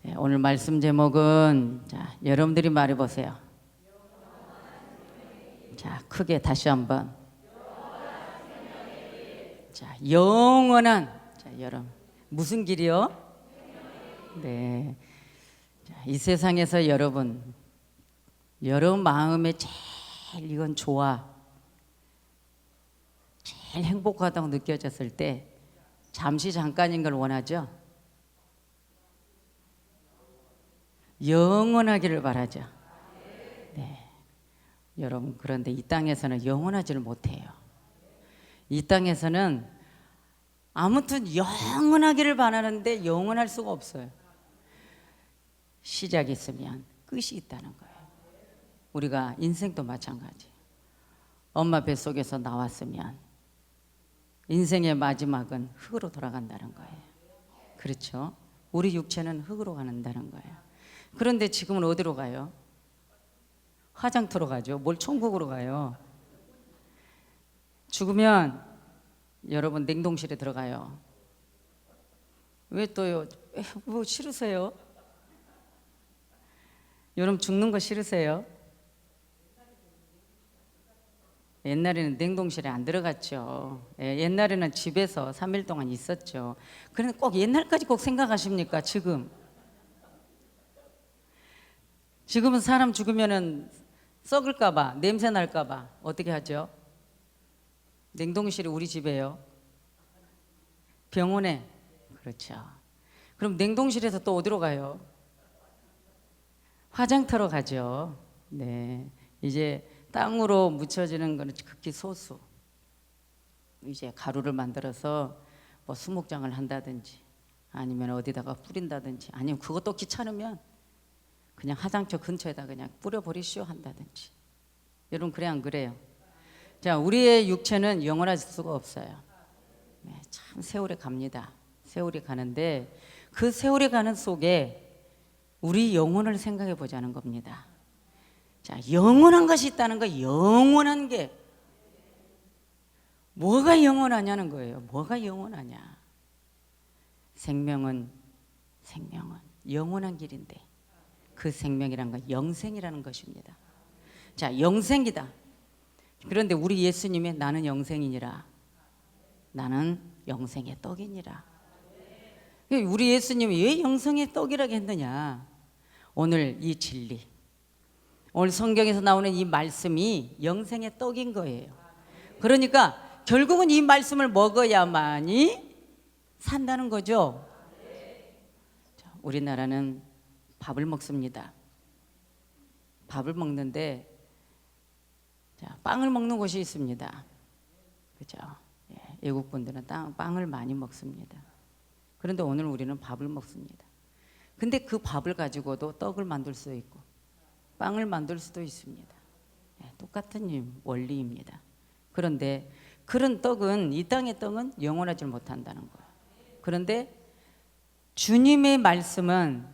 오늘 말씀 제목은 여러분들이 말해보세요. 자, 크게 다시 한번. 자, 영원한. 자, 여러분 무슨 길이요? 네. 자, 이 세상에서 여러분 마음에 제일 이건 좋아, 제일 행복하다고 느껴졌을 때 잠시 잠깐인 걸 원하죠? 영원하기를 바라죠. 네. 여러분, 그런데 이 땅에서는 영원하지를 못해요. 이 땅에서는 아무튼 영원하기를 바라는데 영원할 수가 없어요. 시작이 있으면 끝이 있다는 거예요. 우리가 인생도 마찬가지. 엄마 뱃속에서 나왔으면 인생의 마지막은 흙으로 돌아간다는 거예요. 그렇죠? 우리 육체는 흙으로 간다는 거예요. 그런데 지금은 어디로 가요? 화장터로 가죠. 뭘 천국으로 가요? 죽으면 여러분 냉동실에 들어가요. 왜 또요? 뭐 싫으세요? 여러분 죽는 거 싫으세요? 옛날에는 냉동실에 안 들어갔죠. 옛날에는 집에서 3일 동안 있었죠. 그런데 꼭 옛날까지 꼭 생각하십니까? 지금은 사람 죽으면은 썩을까봐, 냄새 날까봐 어떻게 하죠? 냉동실이 우리 집에요. 병원에. 그렇죠. 그럼 냉동실에서 또 어디로 가요? 화장터로 가죠. 네. 이제 땅으로 묻혀지는 거는 극히 소수. 이제 가루를 만들어서 뭐 수목장을 한다든지 아니면 어디다가 뿌린다든지 아니면 그것도 귀찮으면 그냥 화장터 근처에다 그냥 뿌려버리시오 한다든지. 여러분 그래 안 그래요? 자, 우리의 육체는 영원할 수가 없어요. 네, 참 세월이 갑니다. 세월이 가는데 그 세월이 가는 속에 우리 영혼을 생각해 보자는 겁니다. 자, 영원한 것이 있다는 거. 영원한 게 뭐가 영원하냐는 거예요. 뭐가 영원하냐? 생명은 영원한 길인데 그 생명이란 건 영생이라는 것입니다. 자, 영생이다. 그런데 우리 예수님의 나는 영생이니라, 나는 영생의 떡이니라. 우리 예수님이 왜 영생의 떡이라고 했느냐? 오늘 이 진리, 오늘 성경에서 나오는 이 말씀이 영생의 떡인 거예요. 그러니까 결국은 이 말씀을 먹어야만이 산다는 거죠. 자, 우리나라는 밥을 먹습니다. 밥을 먹는데 자, 빵을 먹는 곳이 있습니다. 그죠? 외국 분들은 빵을 많이 먹습니다. 그런데 오늘 우리는 밥을 먹습니다. 근데 그 밥을 가지고도 떡을 만들 수 있고 빵을 만들 수도 있습니다. 똑같은 원리입니다. 그런데 그런 떡은, 이 땅의 떡은 영원하지 못한다는 거예요. 그런데 주님의 말씀은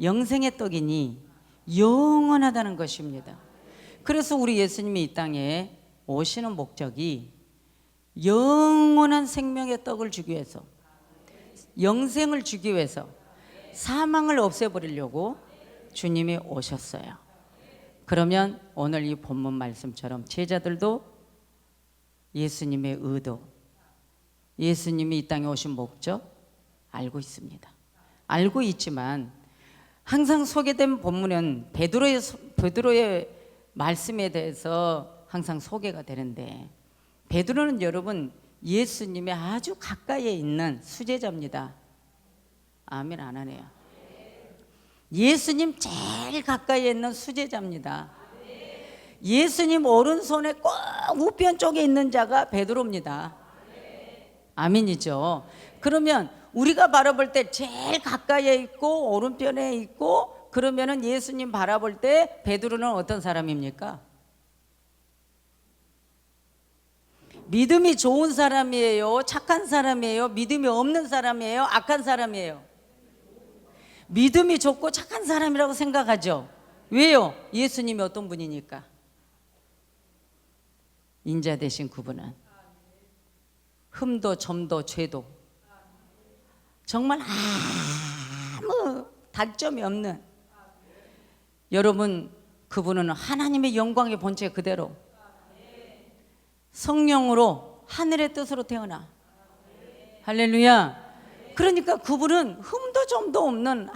영생의 떡이니 영원하다는 것입니다. 그래서 우리 예수님이 이 땅에 오시는 목적이 영원한 생명의 떡을 주기 위해서, 영생을 주기 위해서 사망을 없애버리려고 주님이 오셨어요. 그러면 오늘 이 본문 말씀처럼 제자들도 예수님의 의도, 예수님이 이 땅에 오신 목적 알고 있습니다. 알고 있지만 항상 소개된 본문은 베드로의 말씀에 대해서 항상 소개가 되는데, 베드로는 여러분 예수님의 아주 가까이에 있는 수제자입니다. 아멘 안 하네요. 예수님 제일 가까이에 있는 수제자입니다. 예수님 오른손에 꼭 우편 쪽에 있는 자가 베드로입니다. 아멘이죠. 그러면 우리가 바라볼 때 제일 가까이에 있고 오른편에 있고, 그러면은 예수님 바라볼 때 베드로는 어떤 사람입니까? 믿음이 좋은 사람이에요? 착한 사람이에요? 믿음이 없는 사람이에요? 악한 사람이에요? 믿음이 좋고 착한 사람이라고 생각하죠. 왜요? 예수님이 어떤 분이니까. 인자 되신 그분은 흠도 점도 죄도 정말 아무 단점이 없는, 여러분 그분은 하나님의 영광의 본체 그대로 성령으로 하늘의 뜻으로 태어나. 할렐루야. 그러니까 그분은 흠도 점도 없는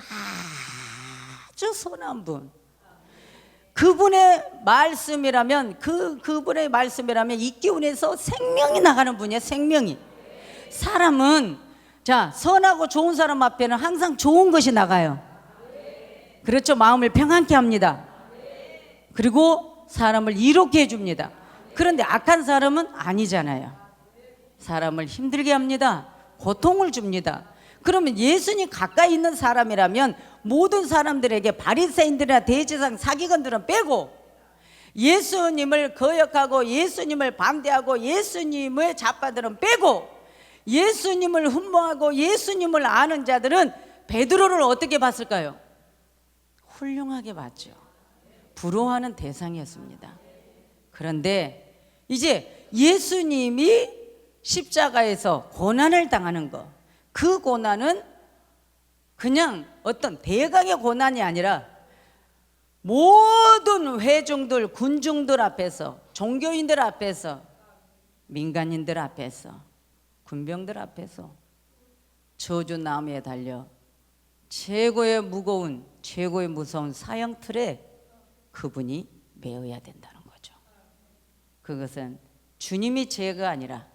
아주 선한 분. 그분의 말씀이라면 그분의 말씀이라면 이 기운에서 생명이 나가는 분이야. 생명이. 사람은 자 선하고 좋은 사람 앞에는 항상 좋은 것이 나가요. 그렇죠. 마음을 평안케 합니다. 그리고 사람을 이롭게 해줍니다. 그런데 악한 사람은 아니잖아요. 사람을 힘들게 합니다. 고통을 줍니다. 그러면 예수님 가까이 있는 사람이라면 모든 사람들에게 바리새인들이나 대제사장 사기관들은 빼고 예수님을 거역하고 예수님을 반대하고 예수님의 자빠들은 빼고 예수님을 흠모하고 예수님을 아는 자들은 베드로를 어떻게 봤을까요? 훌륭하게 봤죠. 부러워하는 대상이었습니다. 그런데 이제 예수님이 십자가에서 고난을 당하는 것, 그 고난은 그냥 어떤 대강의 고난이 아니라 모든 회중들, 군중들 앞에서, 종교인들 앞에서, 민간인들 앞에서, 군병들 앞에서 저주나무에 달려 최고의 무거운, 최고의 무서운 사형틀에 그분이 매어야 된다는 거죠. 그것은 주님이 죄가 아니라,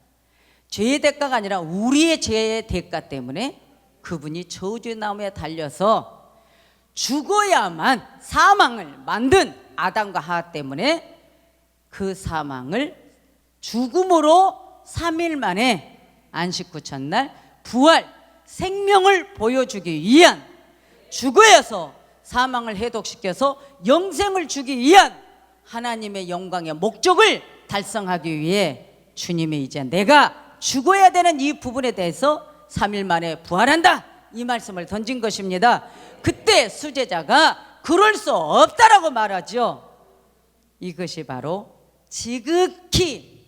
죄의 대가가 아니라 우리의 죄의 대가 때문에 그분이 저주나무에 달려서 죽어야만 사망을 만든 아담과 하와 때문에 그 사망을 죽음으로 3일 만에 안식 후 첫날 부활 생명을 보여주기 위한, 죽어야서 사망을 해독시켜서 영생을 주기 위한 하나님의 영광의 목적을 달성하기 위해 주님이 이제 내가 죽어야 되는 이 부분에 대해서 3일 만에 부활한다, 이 말씀을 던진 것입니다. 그때 수제자가 그럴 수 없다라고 말하죠. 이것이 바로 지극히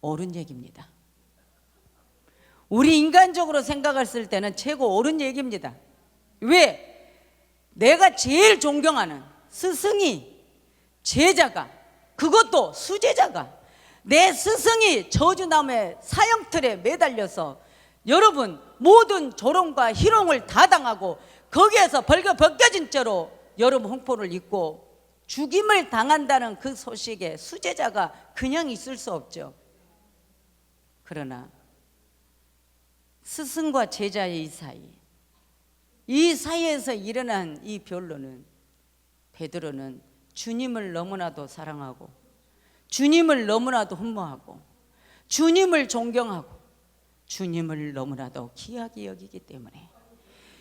옳은 얘기입니다. 우리 인간적으로 생각했을 때는 최고 옳은 얘기입니다. 왜? 내가 제일 존경하는 스승이, 제자가, 그것도 수제자가, 내 스승이 저주나무의 사형틀에 매달려서 여러분 모든 조롱과 희롱을 다 당하고 거기에서 벗겨진 채로 여러분 홍포를 입고 죽임을 당한다는 그 소식에 수제자가 그냥 있을 수 없죠. 그러나 스승과 제자의 이 사이에서 일어난 이 변론은, 베드로는 주님을 너무나도 사랑하고 주님을 너무나도 흠모하고 주님을 존경하고 주님을 너무나도 귀하게 여기기 때문에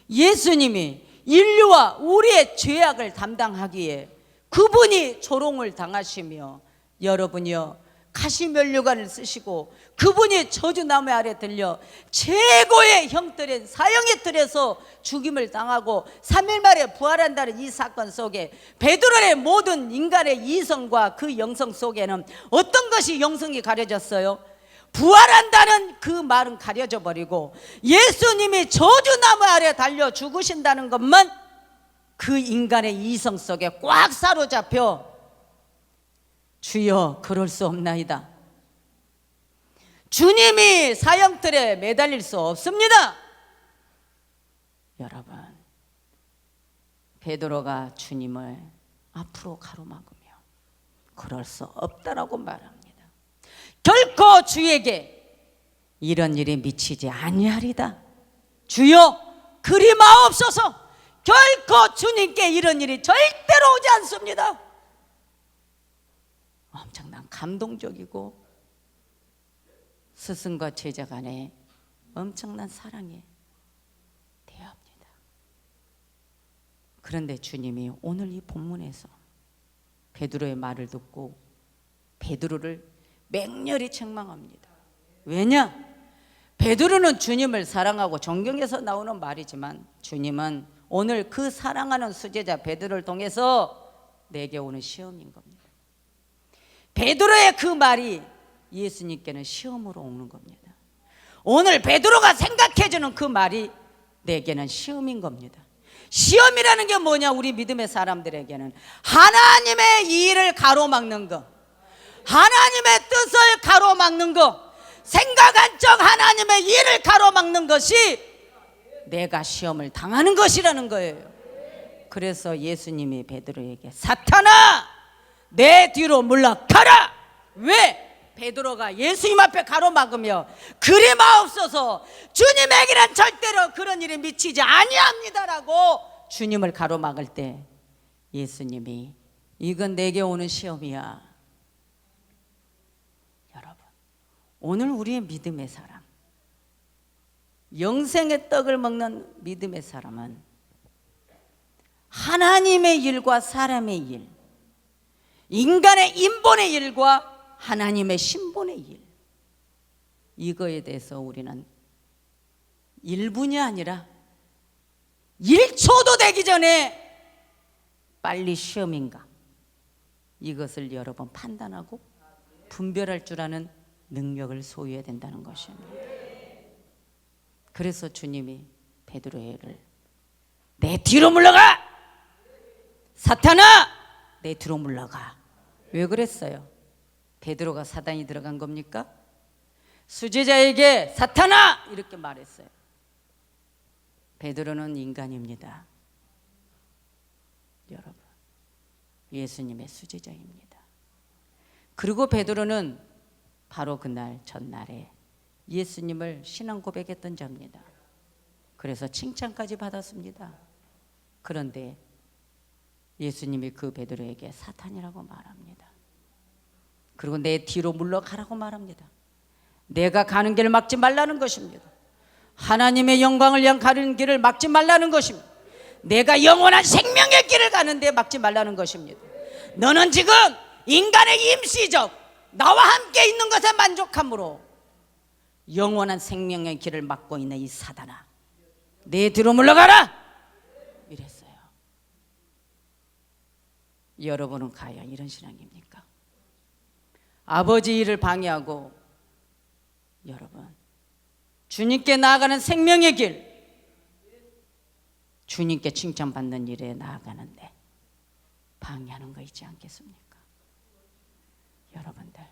예수님이 인류와 우리의 죄악을 담당하기에 그분이 조롱을 당하시며 여러분이요 가시면류관을 쓰시고 그분이 저주나무 아래 들려 최고의 형틀인 사형의 틀에서 죽임을 당하고 3일 만에 부활한다는 이 사건 속에 베드로의 모든 인간의 이성과 그 영성 속에는 어떤 것이 영성이 가려졌어요? 부활한다는 그 말은 가려져 버리고 예수님이 저주나무 아래 달려 죽으신다는 것만 그 인간의 이성 속에 꽉 사로잡혀 주여 그럴 수 없나이다. 주님이 사형틀에 매달릴 수 없습니다. 여러분, 베드로가 주님을 앞으로 가로막으며 그럴 수 없다라고 말합니다. 결코 주에게 이런 일이 미치지 아니하리다. 주여 그리 마옵소서. 결코 주님께 이런 일이 절대로 오지 않습니다. 엄청난 감동적이고 스승과 제자 간의 엄청난 사랑의 대화입니다. 그런데 주님이 오늘 이 본문에서 베드로의 말을 듣고 베드로를 맹렬히 책망합니다. 왜냐? 베드로는 주님을 사랑하고 존경해서 나오는 말이지만 주님은 오늘 그 사랑하는 수제자 베드로를 통해서 내게 오는 시험인 겁니다. 베드로의 그 말이 예수님께는 시험으로 오는 겁니다. 오늘 베드로가 생각해주는 그 말이 내게는 시험인 겁니다. 시험이라는 게 뭐냐? 우리 믿음의 사람들에게는 하나님의 일을 가로막는 거, 하나님의 뜻을 가로막는 거, 생각한 적 하나님의 일을 가로막는 것이 내가 시험을 당하는 것이라는 거예요. 그래서 예수님이 베드로에게 사탄아 내 뒤로 물러가라. 왜? 베드로가 예수님 앞에 가로막으며 그리마옵소서 주님에게는 절대로 그런 일이 미치지 아니합니다라고 주님을 가로막을 때 예수님이 이건 내게 오는 시험이야. 여러분, 오늘 우리의 믿음의 사람, 영생의 떡을 먹는 믿음의 사람은 하나님의 일과 사람의 일, 인간의 인본의 일과 하나님의 신본의 일, 이거에 대해서 우리는 1분이 아니라 1초도 되기 전에 빨리 시험인가 이것을 여러 번 판단하고 분별할 줄 아는 능력을 소유해야 된다는 것입니다. 그래서 주님이 베드로를 내 뒤로 물러가! 사탄아 내 뒤로 물러가. 왜 그랬어요? 베드로가 사단이 들어간 겁니까? 수제자에게 사탄아 이렇게 말했어요. 베드로는 인간입니다. 여러분, 예수님의 수제자입니다. 그리고 베드로는 바로 그날 전날에 예수님을 신앙 고백했던 자입니다. 그래서 칭찬까지 받았습니다. 그런데 예수님이 그 베드로에게 사탄이라고 말합니다. 그리고 내 뒤로 물러가라고 말합니다. 내가 가는 길을 막지 말라는 것입니다. 하나님의 영광을 향한 가는 길을 막지 말라는 것입니다. 내가 영원한 생명의 길을 가는데 막지 말라는 것입니다. 너는 지금 인간의 임시적 나와 함께 있는 것에 만족함으로 영원한 생명의 길을 막고 있는 이 사단아 내 뒤로 물러가라 이랬어요. 여러분은 과연 이런 신앙입니까? 아버지 일을 방해하고 여러분 주님께 나아가는 생명의 길, 주님께 칭찬받는 일에 나아가는데 방해하는 거 있지 않겠습니까? 여러분들,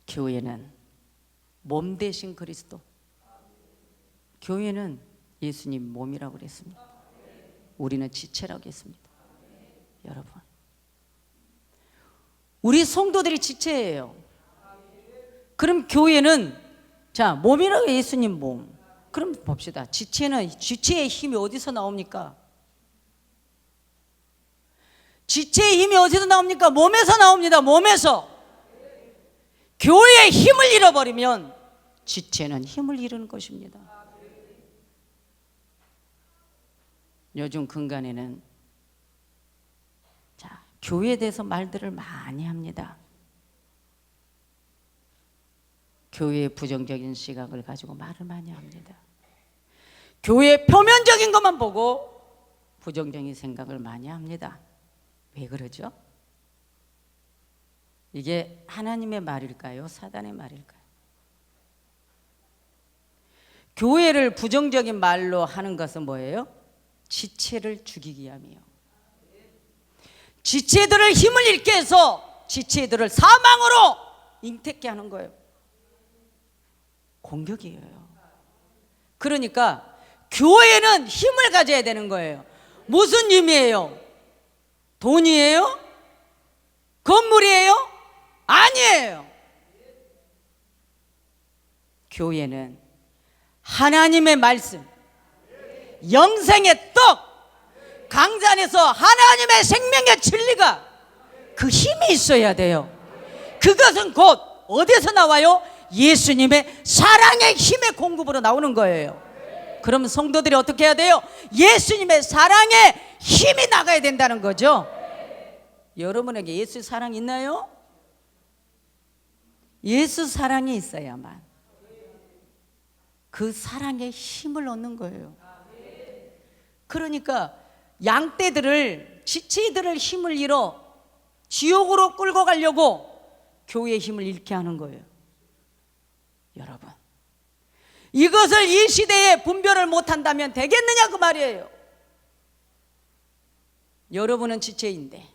교회는 몸 대신 그리스도, 교회는 예수님 몸이라고 그랬습니다. 우리는 지체라고 했습니다. 여러분, 우리 성도들이 지체예요. 그럼 교회는 자 몸이라고 예수님 몸. 그럼 봅시다. 지체의 힘이 어디서 나옵니까? 지체의 힘이 어디서 나옵니까? 몸에서 나옵니다. 몸에서. 교회의 힘을 잃어버리면 지체는 힘을 잃는 것입니다. 요즘 근간에는 자 교회에 대해서 말들을 많이 합니다. 교회의 부정적인 시각을 가지고 말을 많이 합니다. 교회의 표면적인 것만 보고 부정적인 생각을 많이 합니다. 왜 그러죠? 이게 하나님의 말일까요? 사단의 말일까요? 교회를 부정적인 말로 하는 것은 뭐예요? 지체를 죽이기 위함이에요. 지체들을 힘을 잃게 해서 지체들을 사망으로 잉태케 하는 거예요. 공격이에요. 그러니까 교회는 힘을 가져야 되는 거예요. 무슨 힘이에요? 돈이에요? 건물이에요? 아니에요. 교회는 하나님의 말씀, 영생의 떡, 강산에서 하나님의 생명의 진리가 그 힘이 있어야 돼요. 그것은 곧 어디서 나와요? 예수님의 사랑의 힘의 공급으로 나오는 거예요. 그럼 성도들이 어떻게 해야 돼요? 예수님의 사랑의 힘이 나가야 된다는 거죠. 여러분에게 예수 사랑 있나요? 예수 사랑이 있어야만 그 사랑의 힘을 얻는 거예요. 그러니까 양떼들을 지체들을 힘을 잃어 지옥으로 끌고 가려고 교회의 힘을 잃게 하는 거예요. 여러분, 이것을 이 시대에 분별을 못한다면 되겠느냐 그 말이에요. 여러분은 지체인데,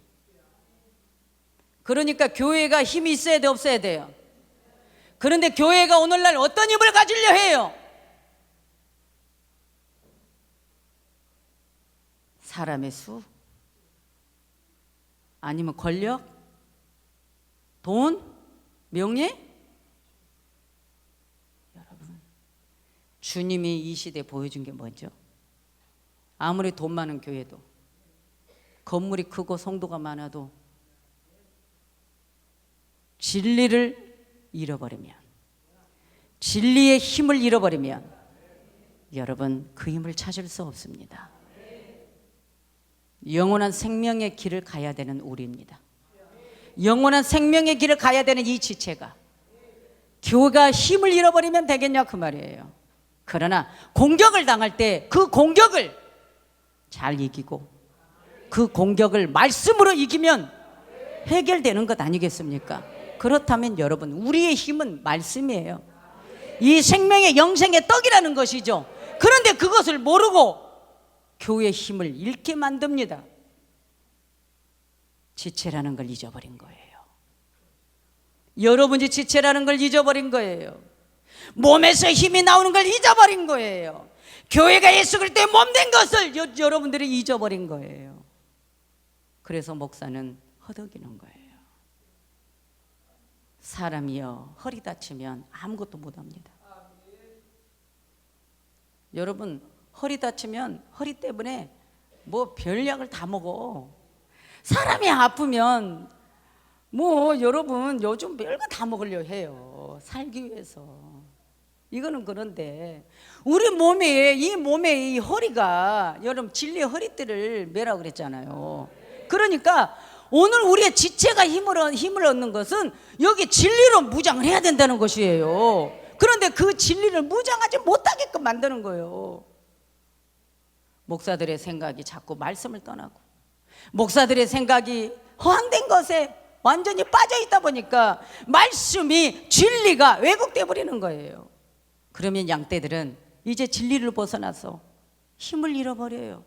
그러니까 교회가 힘이 있어야 돼, 없어야 돼요? 그런데 교회가 오늘날 어떤 힘을 가지려 해요? 사람의 수? 아니면 권력? 돈? 명예? 여러분, 주님이 이 시대에 보여준 게 뭐죠? 아무리 돈 많은 교회도, 건물이 크고 성도가 많아도 진리를 잃어버리면, 진리의 힘을 잃어버리면 여러분 그 힘을 찾을 수 없습니다. 영원한 생명의 길을 가야 되는 우리입니다. 영원한 생명의 길을 가야 되는 이 지체가, 교회가 힘을 잃어버리면 되겠냐 그 말이에요. 그러나 공격을 당할 때 그 공격을 잘 이기고 그 공격을 말씀으로 이기면 해결되는 것 아니겠습니까? 그렇다면 여러분, 우리의 힘은 말씀이에요. 이 생명의 영생의 떡이라는 것이죠. 그런데 그것을 모르고 교회의 힘을 잃게 만듭니다. 지체라는 걸 잊어버린 거예요. 여러분이 지체라는 걸 잊어버린 거예요. 몸에서 힘이 나오는 걸 잊어버린 거예요. 교회가 예수 그리스도의 몸 된 것을 여러분들이 잊어버린 거예요. 그래서 목사는 허덕이는 거예요. 사람이요, 허리 다치면 아무것도 못합니다. 여러분, 허리 다치면 허리 때문에 뭐 별약을 다 먹어. 사람이 아프면 뭐 여러분 요즘 별거 다 먹으려 해요, 살기 위해서. 이거는 그런데 우리 몸에, 이 몸에 이 허리가, 여러분 진리의 허리띠를 매라고 그랬잖아요. 그러니까 오늘 우리의 지체가 힘을 얻는 것은 여기 진리로 무장을 해야 된다는 것이에요. 그런데 그 진리를 무장하지 못하게끔 만드는 거예요. 목사들의 생각이 자꾸 말씀을 떠나고, 목사들의 생각이 허황된 것에 완전히 빠져 있다 보니까 말씀이, 진리가 왜곡돼 버리는 거예요. 그러면 양떼들은 이제 진리를 벗어나서 힘을 잃어버려요.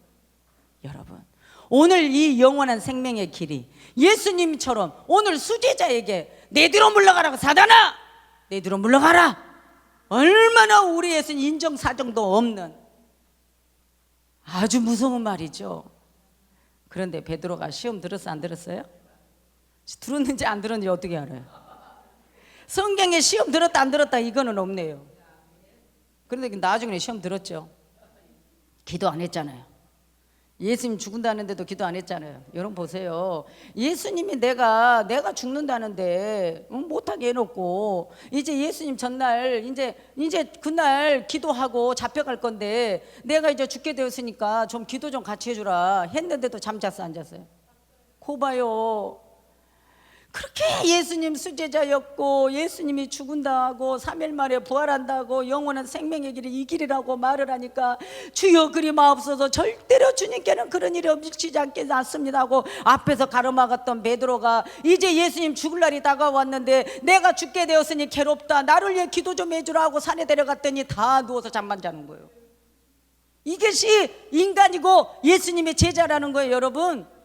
여러분, 오늘 이 영원한 생명의 길이 예수님처럼 오늘 수제자에게 내 뒤로 물러가라고, 사단아 내 뒤로 물러가라, 얼마나 우리 예수님 인정사정도 없는 아주 무서운 말이죠. 그런데 베드로가 시험 들었어, 안 들었어요? 들었는지 안 들었는지 어떻게 알아요? 성경에 시험 들었다 안 들었다 이거는 없네요. 그런데 나중에 시험 들었죠. 기도 안 했잖아요. 예수님 죽는다는데도 기도 안 했잖아요. 여러분 보세요. 예수님이 내가 죽는다는데 못하게 해놓고, 이제 예수님 전날 이제 그날 기도하고 잡혀갈 건데 내가 이제 죽게 되었으니까 좀 기도 좀 같이 해주라 했는데도 잠잤어, 안 잤어요? 고 봐요. 그렇게 예수님 수제자였고 예수님이 죽은다고 3일 만에 부활한다고 영원한 생명의 길이 이 길이라고 말을 하니까 주여 그리 마옵소서, 절대로 주님께는 그런 일이 없으시지 않겠습니다 하고 앞에서 가로막았던 베드로가 이제 예수님 죽을 날이 다가왔는데 내가 죽게 되었으니 괴롭다, 나를 위해 기도 좀 해주라 하고 산에 데려갔더니 다 누워서 잠만 자는 거예요. 이것이 인간이고 예수님의 제자라는 거예요, 여러분.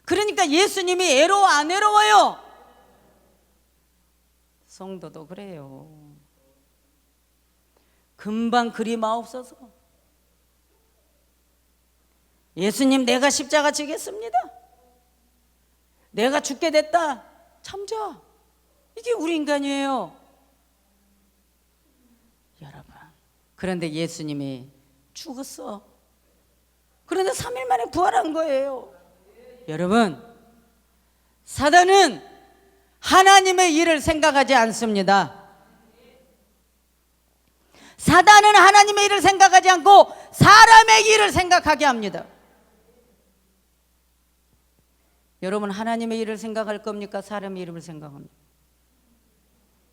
그러니까 예수님이 애로워 안 애로워요? 성도도 그래요. 금방 그리 마옵소서. 예수님 내가 십자가 지겠습니다, 내가 죽게 됐다, 참자. 이게 우리 인간이에요, 여러분. 그런데 예수님이 죽었어. 그런데 3일 만에 부활한 거예요. 여러분, 사단은 하나님의 일을 생각하지 않습니다. 사단은 하나님의 일을 생각하지 않고 사람의 일을 생각하게 합니다. 여러분, 하나님의 일을 생각할 겁니까? 사람의 일을 생각합니까?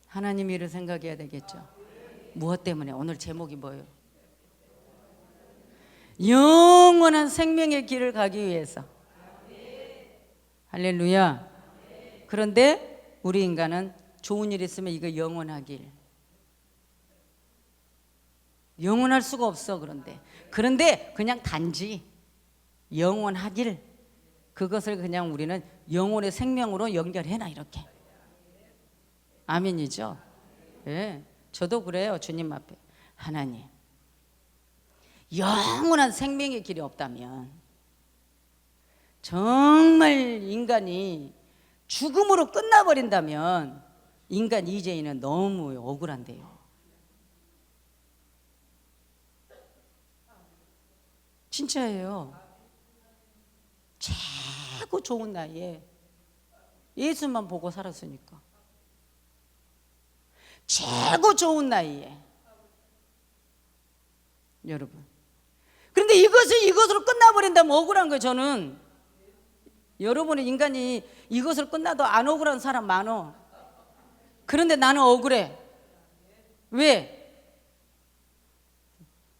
하나님의 일을 생각해야 되겠죠. 무엇 때문에? 오늘 제목이 뭐예요? 영원한 생명의 길을 가기 위해서. 할렐루야. 그런데 우리 인간은 좋은 일 있으면 이거 영원하길, 영원할 수가 없어. 그런데 그냥 단지 영원하길, 그것을 그냥 우리는 영혼의 생명으로 연결해놔, 이렇게. 아멘이죠. 예, 저도 그래요. 주님 앞에, 하나님, 영원한 생명의 길이 없다면, 정말 인간이 죽음으로 끝나버린다면 인간 이제는 너무 억울한데요. 진짜예요. 최고 좋은 나이에 예수만 보고 살았으니까. 최고 좋은 나이에. 여러분, 그런데 이것으로 끝나버린다면 억울한 거예요. 저는 여러분의 인간이 이것으로 끝나도 안 억울한 사람 많어. 그런데 나는 억울해. 왜?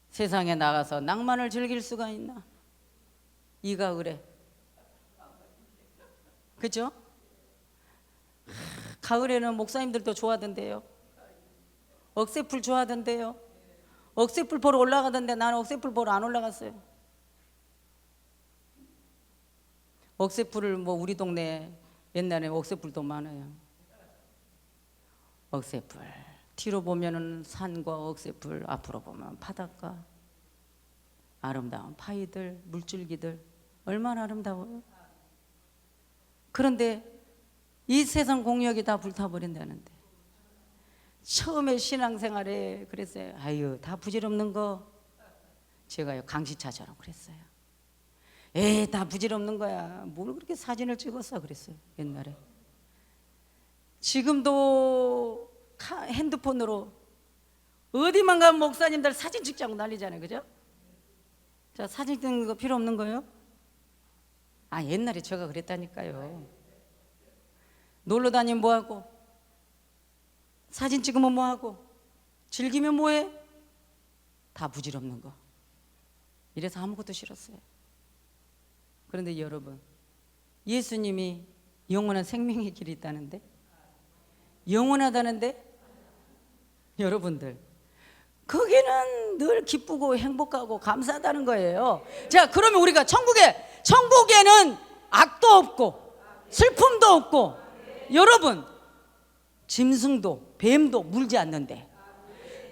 세상에 나가서 낭만을 즐길 수가 있나? 이가 그래. 그죠? 가을에는 목사님들도 좋아하던데요. 억새풀 좋아하던데요. 억새풀 보러 올라가던데 나는 억새풀 보러 안 올라갔어요. 억새풀을 우리 동네 옛날에 억새풀도 많아요. 억새풀 뒤로 보면은 산과 억새풀, 앞으로 보면 바닷가, 아름다운 파이들, 물줄기들, 얼마나 아름다워요. 그런데 이 세상 공력이 다 불타버린다는데, 처음에 신앙생활에 그랬어요. 아유, 다 부질없는 거. 제가요, 강시차처럼 그랬어요. 에이, 다 부질없는 거야. 뭘 그렇게 사진을 찍었어, 그랬어요, 옛날에. 지금도 핸드폰으로 어디만 가면 목사님들 사진 찍자고 난리잖아요. 그죠? 자, 사진 찍는 거 필요 없는 거예요? 아, 옛날에 제가 그랬다니까요. 놀러 다니면 뭐하고, 사진 찍으면 뭐하고, 즐기면 뭐해? 다 부질없는 거. 이래서 아무것도 싫었어요. 그런데 여러분, 예수님이 영원한 생명의 길이 있다는데, 영원하다는데, 여러분들, 거기는 늘 기쁘고 행복하고 감사하다는 거예요. 자, 그러면 우리가 천국에는 악도 없고 슬픔도 없고, 여러분, 짐승도 뱀도 물지 않는데,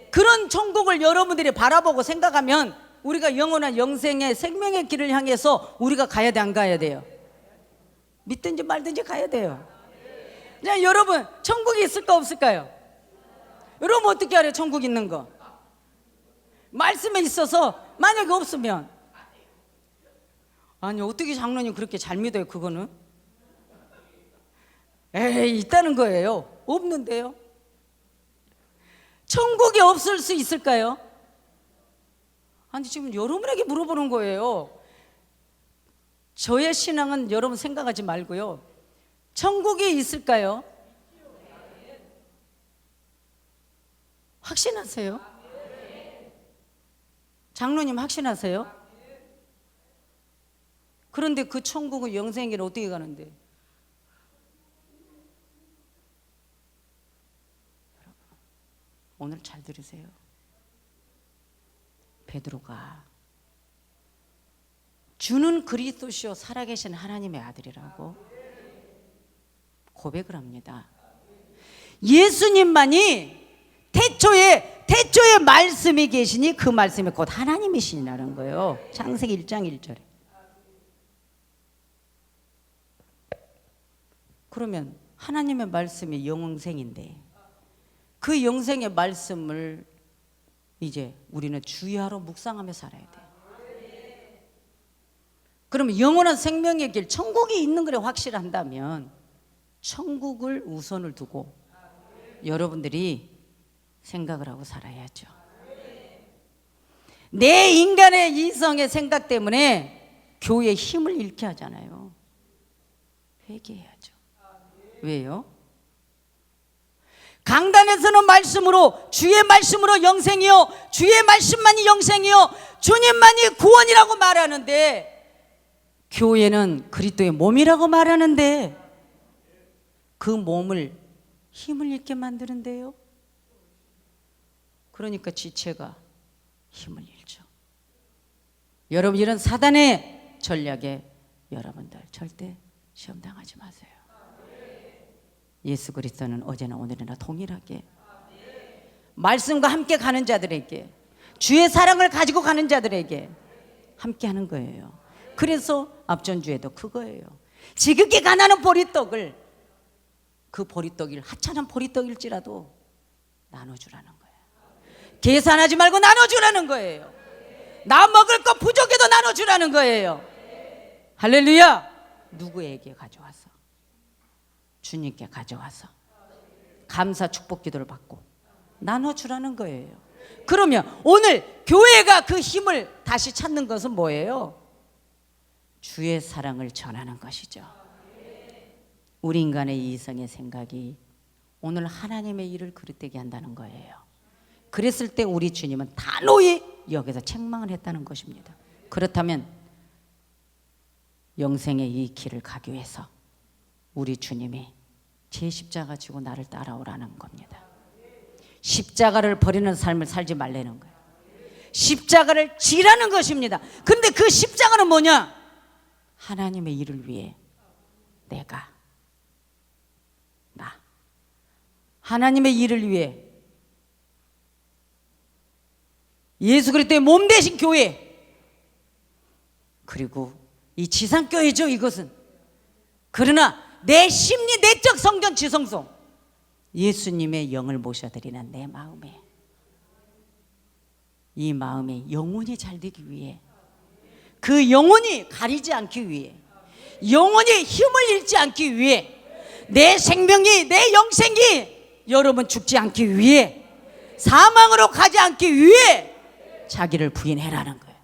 그런 천국을 여러분들이 바라보고 생각하면 우리가 영원한 영생의 생명의 길을 향해서 우리가 가야 돼, 안 가야 돼요? 믿든지 말든지 가야 돼요. 자, 여러분, 천국이 있을까 없을까요? 여러분, 어떻게 알아요? 천국 있는 거. 말씀에 있어서. 만약에 없으면, 아니, 어떻게 장로님 그렇게 잘 믿어요? 그거는 에이, 있다는 거예요. 없는데요? 천국이 없을 수 있을까요? 아니, 지금 여러분에게 물어보는 거예요. 저의 신앙은 여러분 생각하지 말고요, 천국이 있을까요? 확신하세요? 장로님 확신하세요? 그런데 그 천국은 영생에는 어떻게 가는데? 오늘 잘 들으세요. 베드로가 주는 그리스도시요 살아계신 하나님의 아들이라고 고백을 합니다. 예수님만이 태초에 말씀이 계시니 그 말씀이 곧 하나님이시라는 거예요. 창세기 1장 1절에. 그러면 하나님의 말씀이 영생인데, 그 영생의 말씀을 이제 우리는 주의하러 묵상하며 살아야 돼요. 그러면 영원한 생명의 길, 천국이 있는 거에 확실한다면 천국을 우선을 두고 여러분들이 생각을 하고 살아야죠. 내 인간의 이성의 생각 때문에 교회의 힘을 잃게 하잖아요. 회개해야죠. 왜요? 강단에서는 말씀으로, 주의 말씀으로 영생이요, 주의 말씀만이 영생이요, 주님만이 구원이라고 말하는데, 교회는 그리스도의 몸이라고 말하는데 그 몸을 힘을 잃게 만드는데요. 그러니까 지체가 힘을 잃죠. 여러분, 이런 사단의 전략에 여러분들 절대 시험당하지 마세요. 예수 그리스도는 어제나 오늘이나 동일하게 말씀과 함께 가는 자들에게, 주의 사랑을 가지고 가는 자들에게 함께 하는 거예요. 그래서 앞전주에도 그거예요. 지극히 가난한 보리떡을, 그 보리떡을 하찮은 보리떡일지라도 나눠주라는 거예요. 계산하지 말고 나눠주라는 거예요. 나 먹을 거 부족해도 나눠주라는 거예요. 할렐루야. 누구에게 가져와서? 주님께 가져와서 감사 축복 기도를 받고 나눠주라는 거예요. 그러면 오늘 교회가 그 힘을 다시 찾는 것은 뭐예요? 주의 사랑을 전하는 것이죠. 우리 인간의 이성의 생각이 오늘 하나님의 일을 그릇되게 한다는 거예요. 그랬을 때 우리 주님은 단호히 여기서 책망을 했다는 것입니다. 그렇다면 영생의 이 길을 가기 위해서 우리 주님이 제 십자가 지고 나를 따라오라는 겁니다. 십자가를 버리는 삶을 살지 말라는 거예요. 십자가를 지라는 것입니다. 그런데 그 십자가는 뭐냐? 하나님의 일을 위해 내가, 나, 하나님의 일을 위해 예수 그리스도의 몸 되신 교회, 그리고 이 지상교회죠. 이것은 그러나 내 심리, 내적 성전 지성소, 예수님의 영을 모셔드리는 내 마음에, 이 마음이 영혼이 잘 되기 위해, 그 영혼이 가리지 않기 위해, 영혼이 힘을 잃지 않기 위해, 내 생명이, 내 영생이 여러분 죽지 않기 위해, 사망으로 가지 않기 위해 자기를 부인해라는 거예요.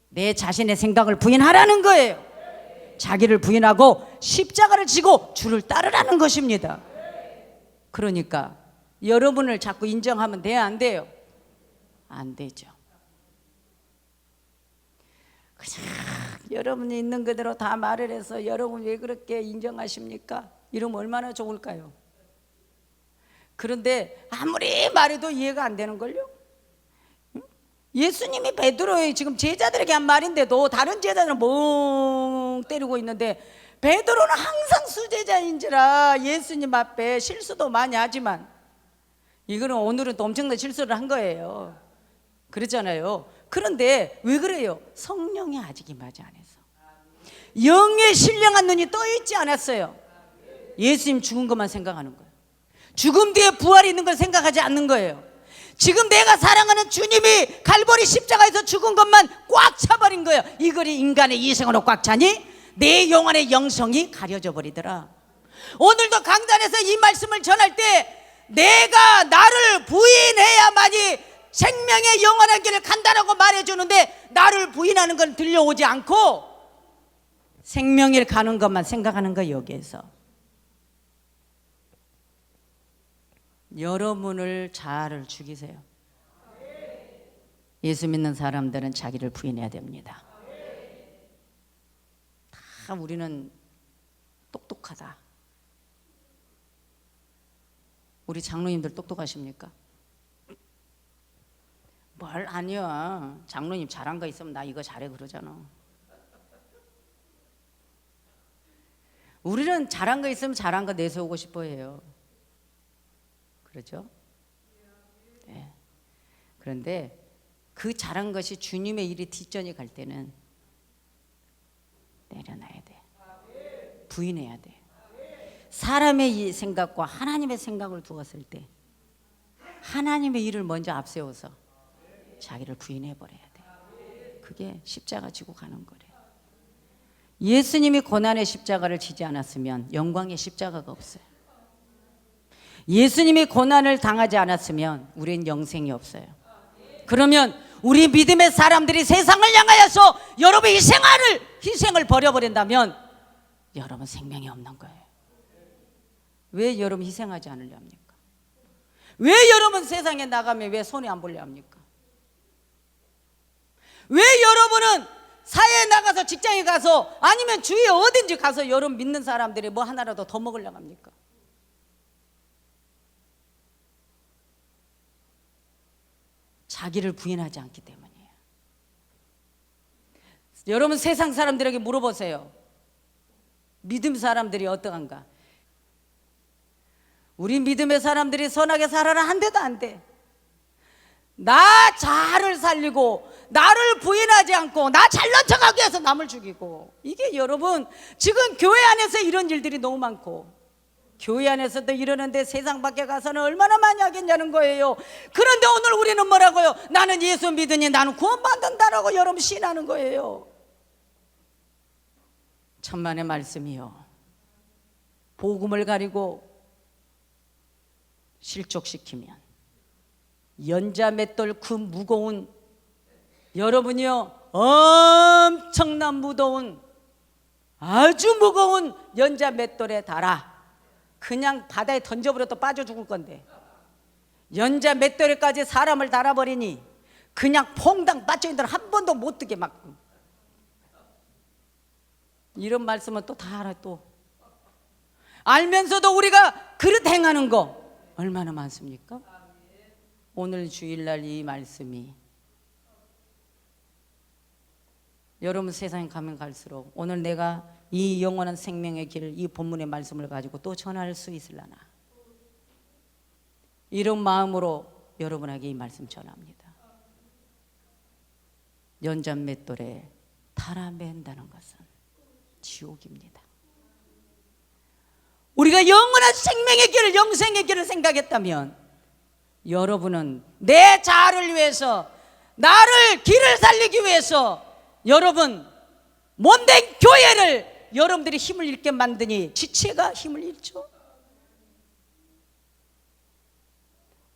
내 자신의 생각을 부인하라는 거예요. 자기를 부인하고 십자가를 지고 주를 따르라는 것입니다. 그러니까 여러분을 자꾸 인정하면 돼요, 안 돼요? 안 되죠. 그냥 여러분이 있는 그대로 다 말을 해서 여러분 왜 그렇게 인정하십니까? 이러면 얼마나 좋을까요? 그런데 아무리 말해도 이해가 안 되는걸요? 예수님이 베드로의 지금 제자들에게 한 말인데도 다른 제자들은 멍 때리고 있는데 베드로는 항상 수제자인지라 예수님 앞에 실수도 많이 하지만, 이거는 오늘은 또 엄청난 실수를 한 거예요. 그렇잖아요. 그런데 왜 그래요? 성령이 아직 임하지 않아서, 영의 신령한 눈이 떠 있지 않았어요. 예수님 죽은 것만 생각하는 거예요. 죽음 뒤에 부활이 있는 걸 생각하지 않는 거예요. 지금 내가 사랑하는 주님이 갈보리 십자가에서 죽은 것만 꽉 차버린 거예요. 이거리 인간의 이성으로 꽉 차니 내 영혼의 영성이 가려져 버리더라. 오늘도 강단에서 이 말씀을 전할 때 내가 나를 부인해야만이 생명의 영원한 길을 간다라고 말해주는데, 나를 부인하는 건 들려오지 않고 생명을 가는 것만 생각하는 거예요. 여기에서 여러분을 자아를 죽이세요. 예수 믿는 사람들은 자기를 부인해야 됩니다. 다 우리는 똑똑하다. 우리 장로님들 똑똑하십니까? 뭘 아니야. 장로님 잘한 거 있으면 나 이거 잘해 그러잖아. 우리는 잘한 거 있으면 잘한 거 내세우고 싶어 해요. 그렇죠? 네. 그런데 그 잘한 것이 주님의 일이 뒷전이 갈 때는 내려놔야 돼. 부인해야 돼. 사람의 생각과 하나님의 생각을 두었을 때 하나님의 일을 먼저 앞세워서 자기를 부인해버려야 돼. 그게 십자가 지고 가는 거래. 예수님이 고난의 십자가를 지지 않았으면 영광의 십자가가 없어요. 예수님이 고난을 당하지 않았으면 우리는 영생이 없어요. 그러면 우리 믿음의 사람들이 세상을 향하여서 여러분 희생을 버려버린다면 여러분 생명이 없는 거예요. 왜 여러분 희생하지 않으려 합니까? 왜 여러분 세상에 나가면 왜 손해 안 보려 합니까? 왜 여러분은 사회에 나가서 직장에 가서 아니면 주위에 어딘지 가서 여러분 믿는 사람들이 뭐 하나라도 더 먹으려고 합니까? 자기를 부인하지 않기 때문이에요. 여러분 세상 사람들에게 물어보세요. 믿음 사람들이 어떠한가? 우리 믿음의 사람들이 선하게 살아라 한데도 안 돼. 나 자아를 살리고 나를 부인하지 않고 나 잘난 척하기 위해서 남을 죽이고, 이게 여러분 지금 교회 안에서 이런 일들이 너무 많고, 교회 안에서도 이러는데 세상 밖에 가서는 얼마나 많이 하겠냐는 거예요. 그런데 오늘 우리는 뭐라고요? 나는 예수 믿으니 나는 구원받는다라고 여러분 신하는 거예요. 천만의 말씀이요, 복음을 가리고 실족시키면 연자 맷돌 그 무거운, 여러분이요 엄청난 무거운, 아주 무거운 연자 맷돌에 달아 그냥 바다에 던져버려도 빠져 죽을 건데, 연자 맷돌에까지 사람을 달아버리니 그냥 퐁당 빠져있는 한 번도 못 뜨게 막. 이런 말씀은 또 다 알아. 또 알면서도 우리가 그릇 행하는 거 얼마나 많습니까? 오늘 주일날 이 말씀이 여러분 세상에 가면 갈수록 오늘 내가 이 영원한 생명의 길, 이 본문의 말씀을 가지고 또 전할 수 있으려나, 이런 마음으로 여러분에게 이 말씀 전합니다. 연잔맷돌에 달아맨다는 것은 지옥입니다. 우리가 영원한 생명의 길을, 영생의 길을 생각했다면 여러분은 내 자아를 위해서, 나를 길을 살리기 위해서 여러분 몸된 교회를 여러분들이 힘을 잃게 만드니 지체가 힘을 잃죠.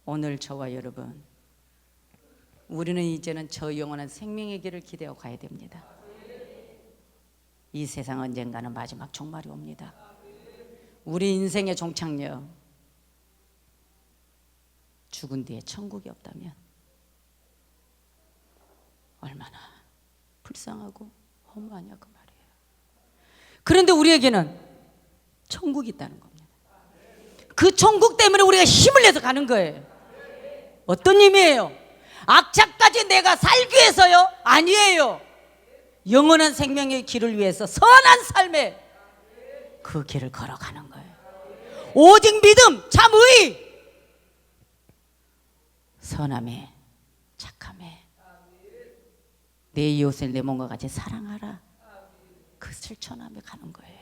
오늘 저와 여러분, 우리는 이제는 저 영원한 생명의 길을 기대하고 가야 됩니다. 이 세상 언젠가는 마지막 종말이 옵니다. 우리 인생의 종착역, 죽은 뒤에 천국이 없다면 얼마나 불쌍하고 허무하냐 그 말이에요. 그런데 우리에게는 천국이 있다는 겁니다. 그 천국 때문에 우리가 힘을 내서 가는 거예요. 어떤 의미예요? 악착까지 내가 살기 위해서요? 아니에요. 영원한 생명의 길을 위해서 선한 삶의 그 길을 걸어가는 거예요. 오직 믿음, 참의, 선함에, 착함에, 내 이웃을 내 몸과 같이 사랑하라, 그 실천함에 가는 거예요.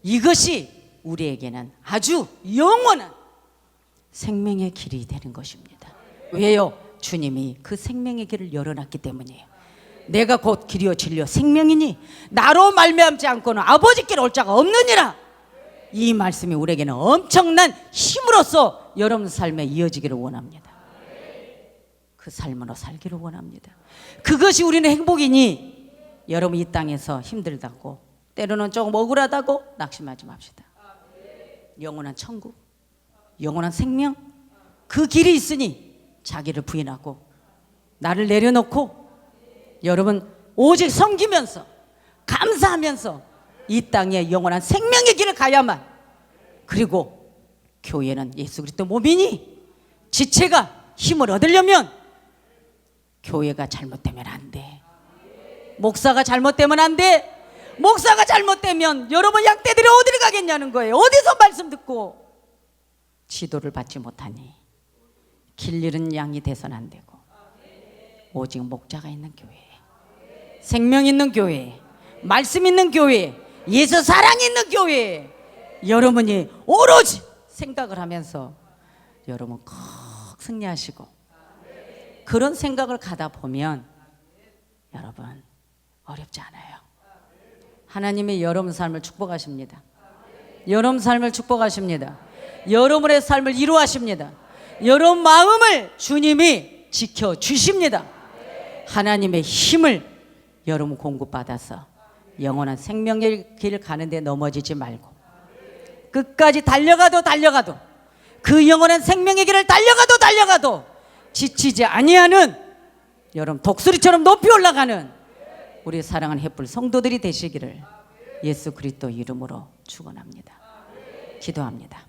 이것이 우리에게는 아주 영원한 생명의 길이 되는 것입니다. 왜요? 주님이 그 생명의 길을 열어놨기 때문이에요. 내가 곧 길이요 진리요 생명이니 나로 말미암지 않고는 아버지께로 올 자가 없느니라. 이 말씀이 우리에게는 엄청난 힘으로써 여러분 삶에 이어지기를 원합니다. 그 삶으로 살기를 원합니다. 그것이 우리는 행복이니 여러분 이 땅에서 힘들다고, 때로는 조금 억울하다고 낙심하지 맙시다. 영원한 천국, 영원한 생명, 그 길이 있으니 자기를 부인하고 나를 내려놓고 여러분 오직 섬기면서 감사하면서 이 땅에 영원한 생명의 길을 가야만. 그리고 교회는 예수 그리스도 몸이니 지체가 힘을 얻으려면 교회가 잘못되면 안 돼. 목사가 잘못되면 안 돼. 목사가 잘못되면 여러분 양떼들이 어디를 가겠냐는 거예요. 어디서 말씀 듣고 지도를 받지 못하니 길 잃은 양이 돼서는 안 되고, 오직 목자가 있는 교회, 생명 있는 교회, 말씀 있는 교회, 예수 사랑이 있는 교회, 여러분이 오로지 생각을 하면서 여러분 꼭 승리하시고, 그런 생각을 가다 보면 여러분 어렵지 않아요. 하나님이 여러분 삶을 축복하십니다. 여러분 삶을 축복하십니다. 여러분의 삶을 이루하십니다. 여러분 마음을 주님이 지켜주십니다. 하나님의 힘을 여러분 공급받아서 영원한 생명의 길을 가는데 넘어지지 말고 끝까지 달려가도 그 영원한 생명의 길을 달려가도 지치지 아니하는 여러분 독수리처럼 높이 올라가는 우리 사랑하는 햇불 성도들이 되시기를 예수 그리스도 이름으로 축원합니다. 기도합니다.